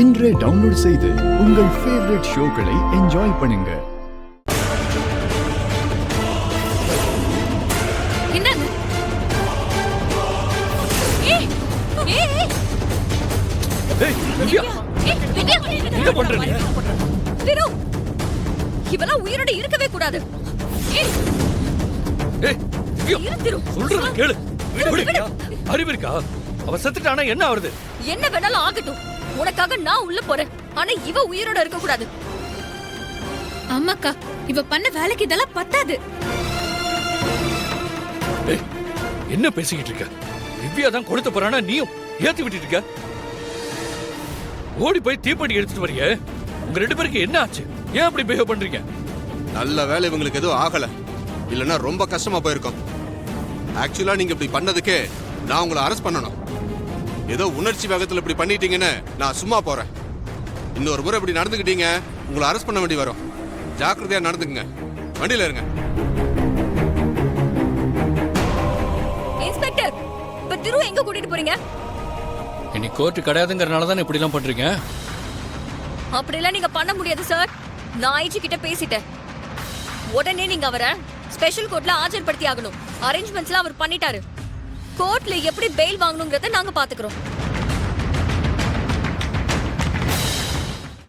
இன்றே டவுன்லோட் செய்து உங்கள் ஃபேவரட் ஷோக்களை என்ஜாய் பண்ணுங்க. இவெல்லாம் உயிரோட இருக்கவே கூடாது. அறிவு இருக்கா? அவ செத்துட்டானா என்ன ஆகுது? என்ன வேணாலும் ஆகட்டும், உனக்காக நான் உள்ள போறேன். ஆனா இவ உயிரோட இருக்க கூடாது. அம்மாக்கா, இவ பண்ண வேலைக்கு இதெல்லாம் பத்தாது. என்ன பேசிக்கிட்டு இருக்க? திவ்யா தான் கொடுத்த போறானா நீயும் ஏத்தி விட்டுட்டு இருக்க? ஓடி போய் தீப்பெட்டி எடுத்துட்டு வரியே, உங்க ரெண்டு பேருக்கு என்ன ஆச்சு? ஏன் அப்படி பிஹேவ் பண்றீங்க? நல்ல வேலை இவங்களுக்கு எதுவும் ஆகல, இல்லைன்னா ரொம்ப கஷ்டமா போயிருக்கும். ஆக்சுவலா நீங்க இப்படி பண்ணதுக்கே நான் உங்களை அரெஸ்ட் பண்ணணும். ஏதோ உணர்ச்சி வேகத்துல இப்படி பண்ணிட்டீங்கன்னு நான் சும்மா போறேன். இன்னொரு முறை இப்படி நடந்துக்கிட்டீங்க, உங்களை அரெஸ்ட் பண்ண வேண்டி வரும். ஜாக்கிரதையா நடந்துக்குங்க. வண்டியில இருங்க. இன்ஸ்பெக்டர், இப்ப திரு எங்க கூட்டிட்டு போறீங்க? இன்னைக்கு கோர்ட் கிடையாதுங்கறனால தான் இப்படி எல்லாம் பண்றீங்க. அப்படிலாம் நீங்க பண்ண முடியாது சார். நான் ஐஜி கிட்ட பேசிட்டேன். உடனே நீங்க அவரை ஸ்பெஷல் கோர்ட்ல ஆஜர்படுத்தி ஆகணும். அரேஞ்ச்மெண்ட்ஸ்லாம் அவர் பண்ணிட்டாரு. கோர்ட்ல எப்படி பெயில் வாங்கணும்ங்கறத நாங்க பாத்துக்கிறோம்.